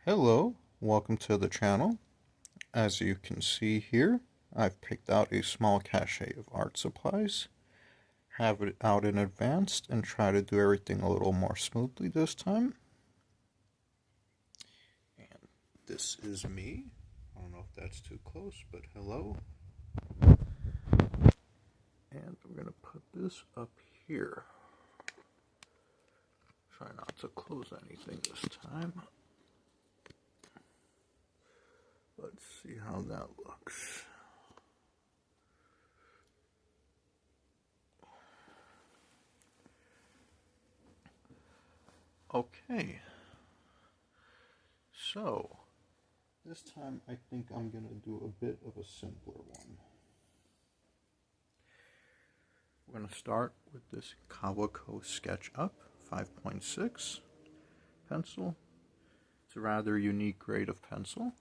Hello, welcome to the channel. As you can see here, I've picked out a small cache of art supplies, have it out in advance, and try to do everything a little more smoothly this time. And this is me. I don't know if that's too close, but hello. And I'm going to put this up here. Try not to close anything this time. Let's see how that looks. Okay. So, this time I think I'm going to do a bit of a simpler one. We're going to start with this Kawako Sketch Up 5.6 pencil. It's a rather unique grade of pencil,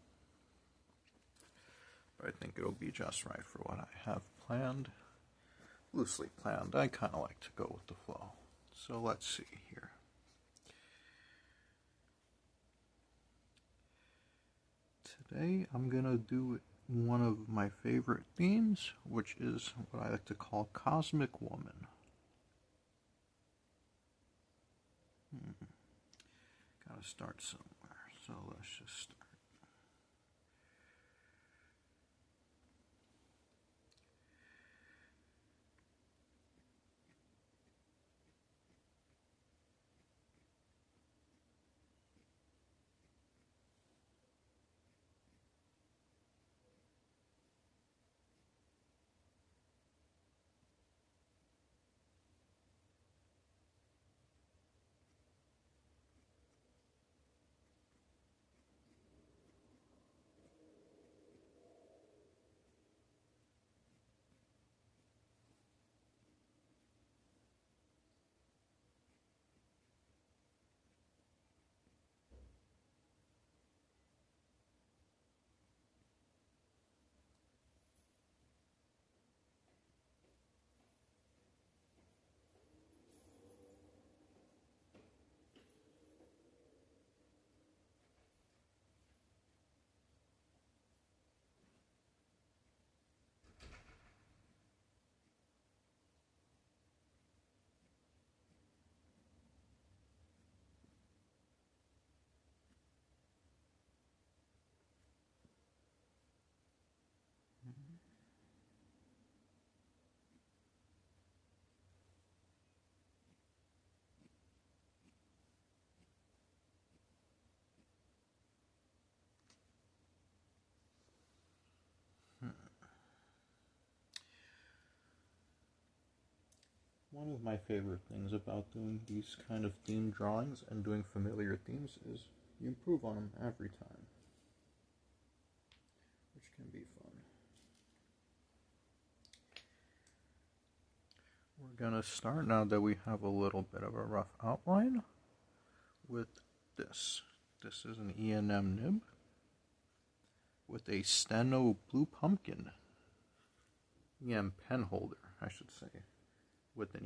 but I think it'll be just right for what I have planned. Loosely planned. I kind of like to go with the flow. So let's see here. Today I'm going to do one of my favorite themes, which is what I like to call Cosmic Woman. Gotta start somewhere, so let's just start. One of my favorite things about doing these kind of theme drawings and doing familiar themes is you improve on them every time, which can be fun. We're gonna start, now that we have a little bit of a rough outline, with this. This is an E&M nib with a Steno Blue Pumpkin EM pen holder, I should say, with the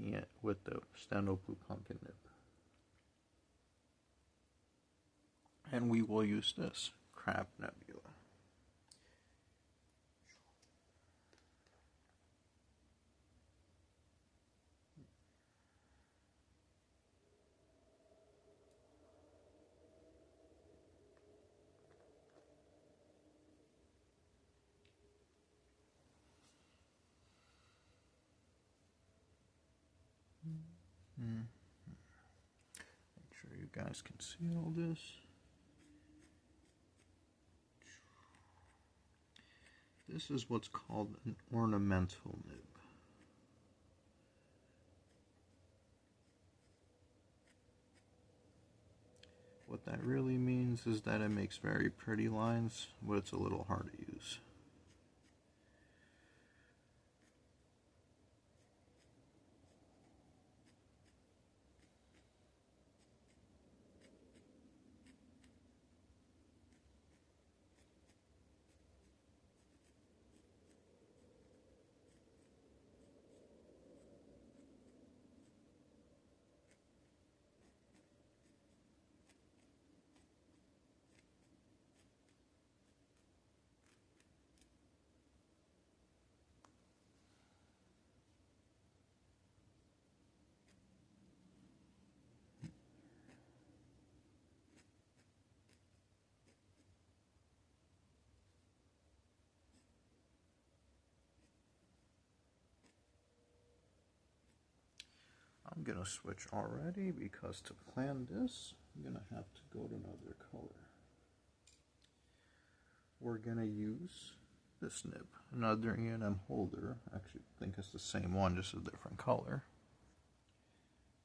Steno Blue Pumpkin nib. And we will use this Crab Nebula. Make sure you guys can see all this. This is what's called an ornamental nib. What that really means is that it makes very pretty lines, but it's a little hard to use. I'm gonna switch already because to plan this, I'm gonna have to go to another color. We're gonna use this nib, another E&M holder. Actually, I think it's the same one, just a different color.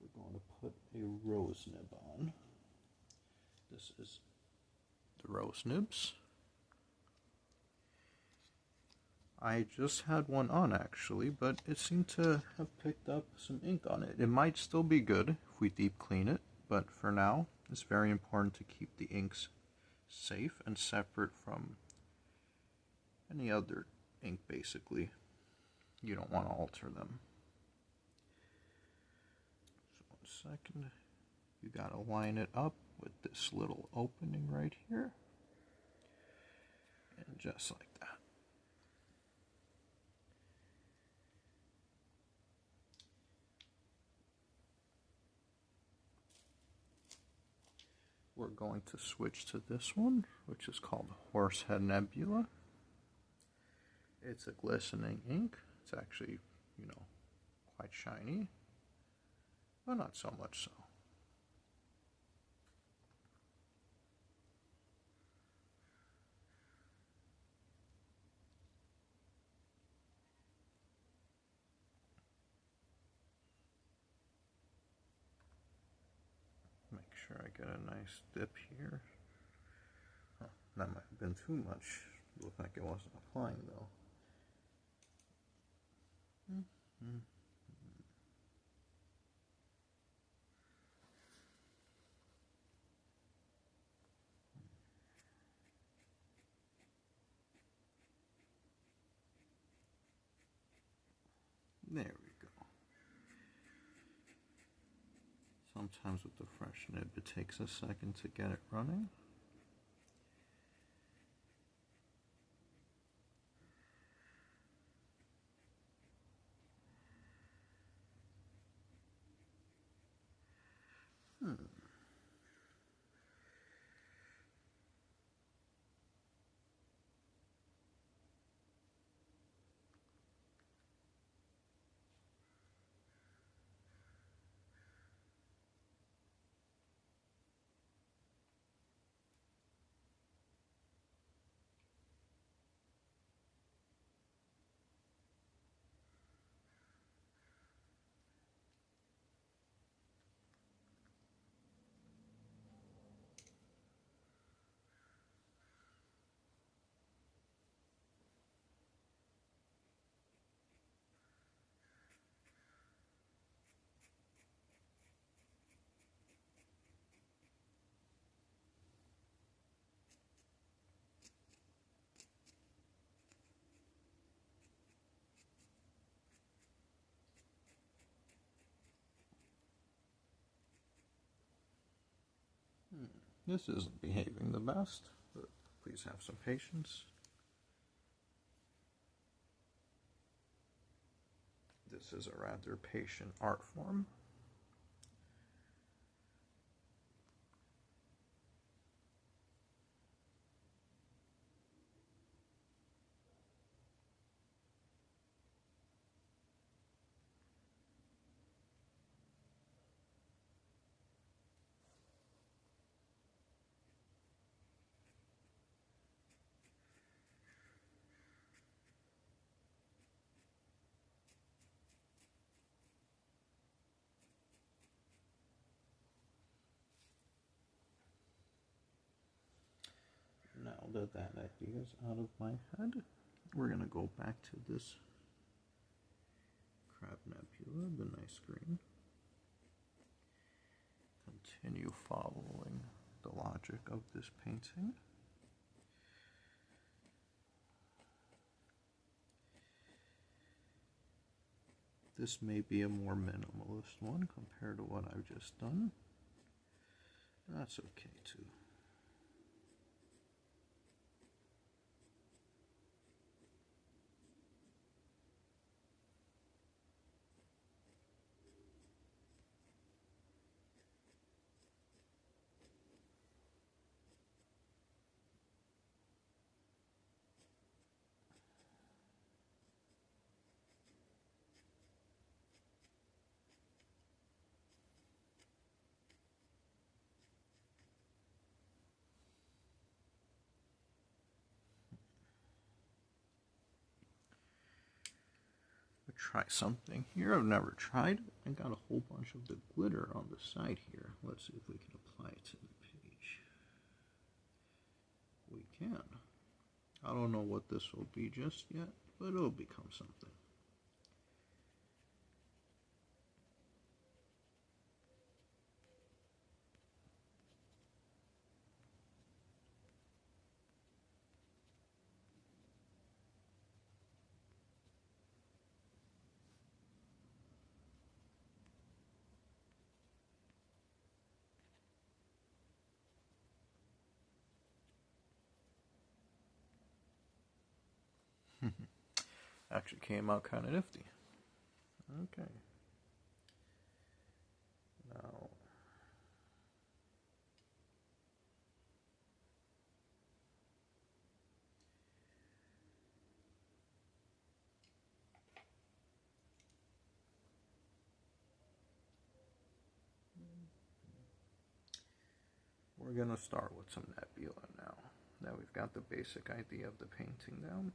We're going to put a rose nib on. This is the rose nibs. I just had one on actually, but it seemed to have picked up some ink on it. It might still be good if we deep clean it, but for now, it's very important to keep the inks safe and separate from any other ink basically. You don't want to alter them. So 1 second. You gotta line it up with this little opening right here. And just like that. We're going to switch to this one, which is called Horsehead Nebula. It's a glistening ink. It's actually, quite shiny, but not so much so. Make sure I get a nice dip here. Huh, that might have been too much. Looked like it wasn't applying though. There we go. Sometimes with the fresh nib, it takes a second to get it running. This isn't behaving the best, but please have some patience. This is a rather patient art form. Now that that idea is out of my head, we're going to go back to this Crab Nebula, the nice green. Continue following the logic of this painting. This may be a more minimalist one compared to what I've just done. That's okay too. try something here I've never tried. I got a whole bunch of the glitter on the side here. Let's see if we can apply it to the page. We can. I don't know what this will be just yet, but it'll become something. Actually came out kind of nifty. Okay. Now, we're going to start with some nebula now. Now we've got the basic idea of the painting down.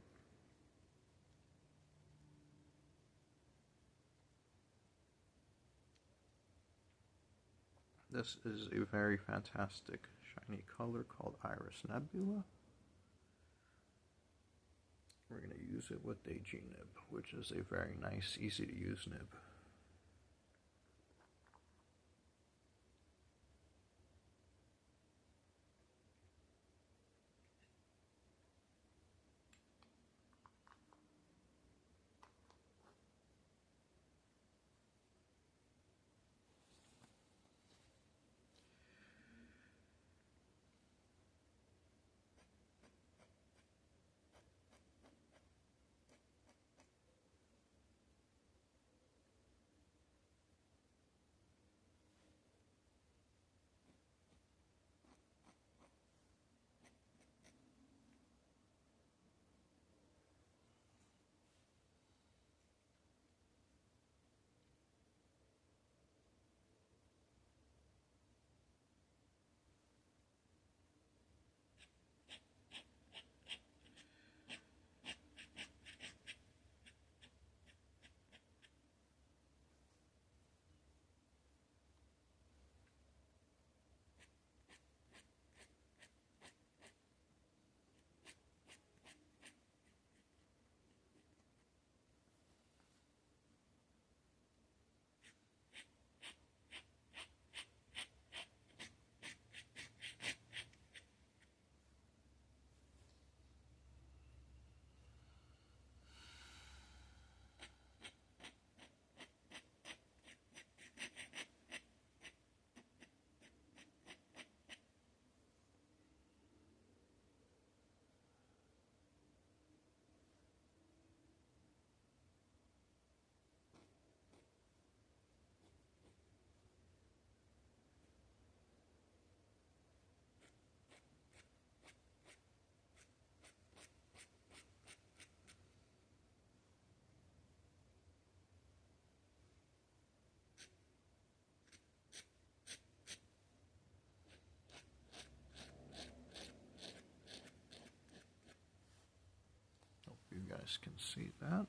This is a very fantastic shiny color called Iris Nebula. We're going to use it with a G-nib, which is a very nice, easy to use nib. Hope you guys can see that.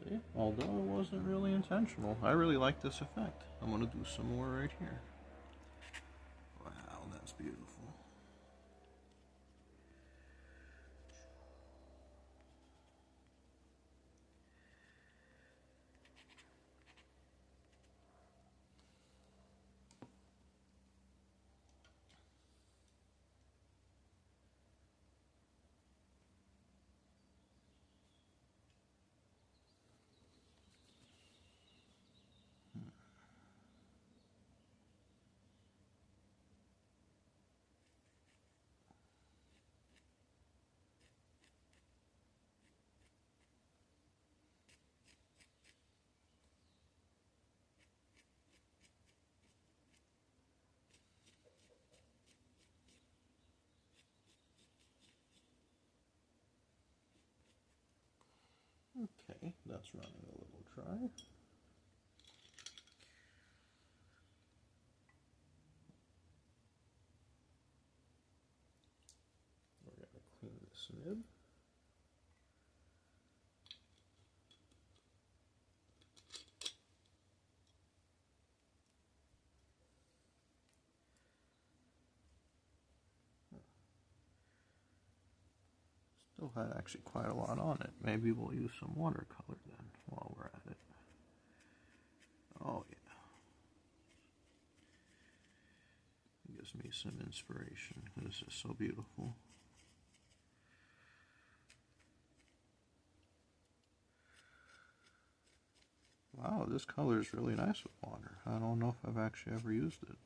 See, although it wasn't really intentional, I really like this effect. I'm going to do some more right here. Wow, that's beautiful. Okay, that's running a little dry. We're going to clean this nib. Still had actually quite a lot on it. Maybe we'll use some watercolor then while we're at it. Oh yeah. It gives me some inspiration. This is so beautiful. Wow, this color is really nice with water. I don't know if I've actually ever used it.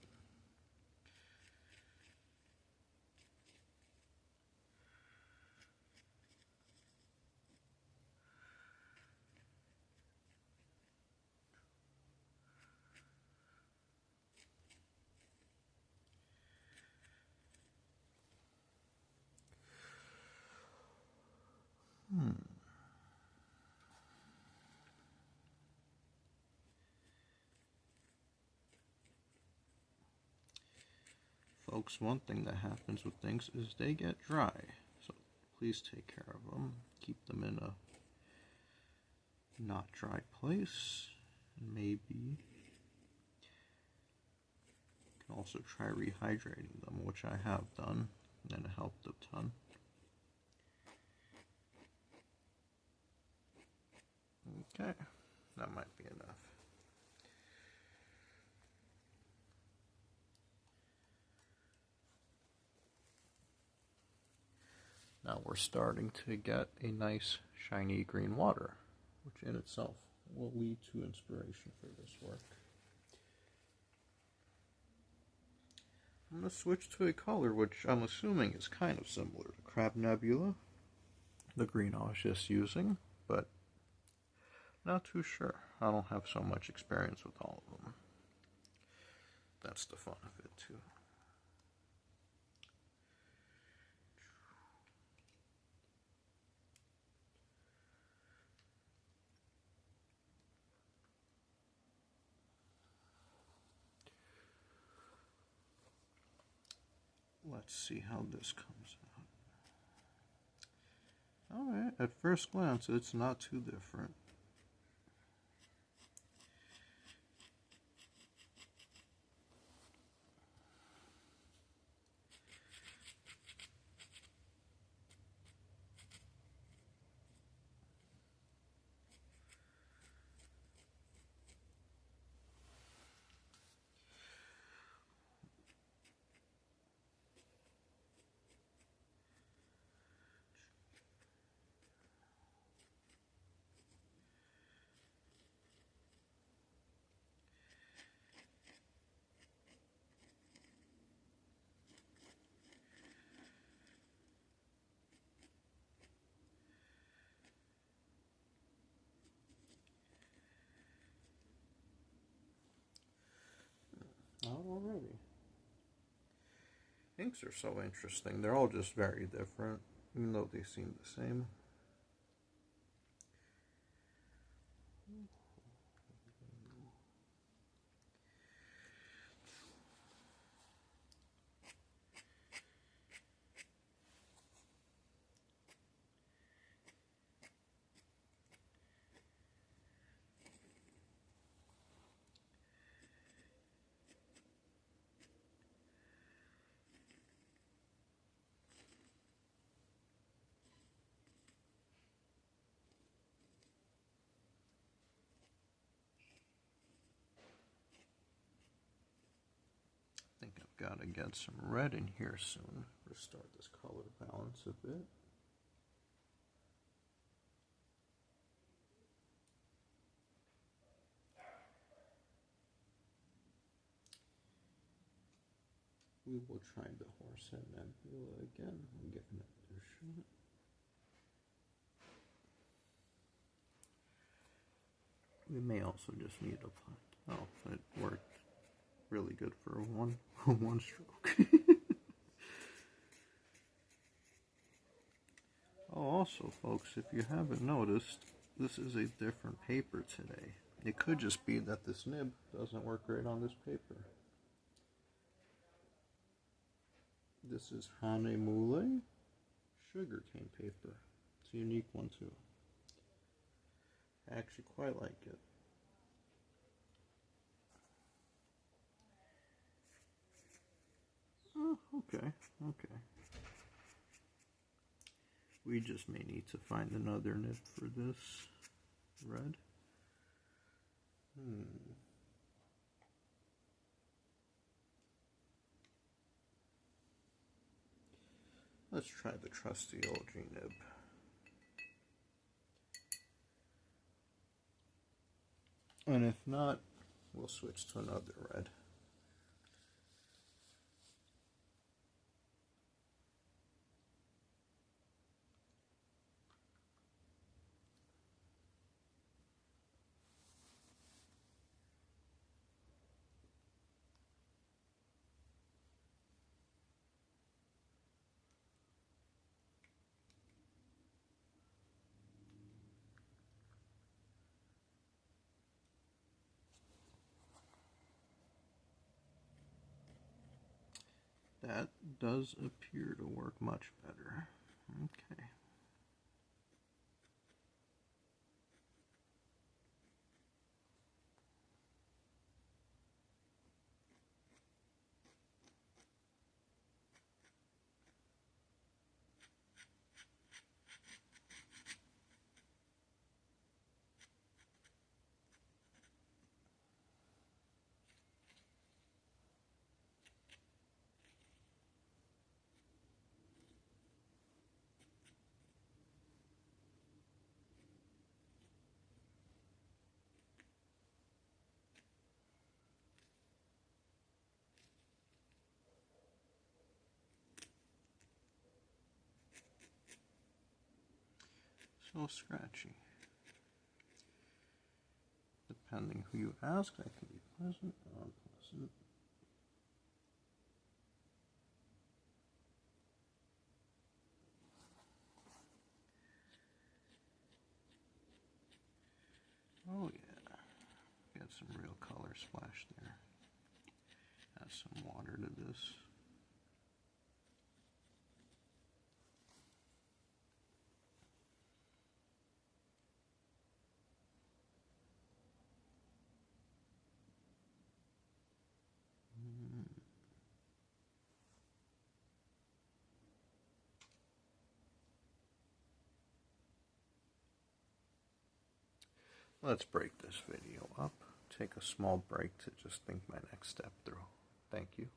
Folks, one thing that happens with things is they get dry. So please take care of them. Keep them in a not dry place. Maybe you can also try rehydrating them, which I have done, and it helped a ton. Okay, that might be enough. Now we're starting to get a nice shiny green water, which in itself will lead to inspiration for this work. I'm going to switch to a color which I'm assuming is kind of similar to Crab Nebula, the green I was just using, but not too sure. I don't have so much experience with all of them. That's the fun of it too. Let's see how this comes out. Alright, at first glance it's not too different. Not already. Inks are so interesting. They're all just very different, even though they seem the same. I think I've got to get some red in here soon. Restart this color balance a bit. We will try the Horsehead Nebula again. I'm giving it a shot. We may also just need a pot. Oh, it worked really good for one stroke. Oh, also, folks, if you haven't noticed, this is a different paper today. It could just be that this nib doesn't work right on this paper. This is Hanemule sugarcane paper. It's a unique one too. I actually quite like it. Oh, okay. We just may need to find another nib for this red. Let's try the trusty OG nib. And if not, we'll switch to another red. That does appear to work much better. Okay. So scratchy. Depending who you ask, that can be pleasant or unpleasant. Oh yeah, got some real color splash there. Add some water to this. Let's break this video up. Take a small break to just think my next step through. Thank you.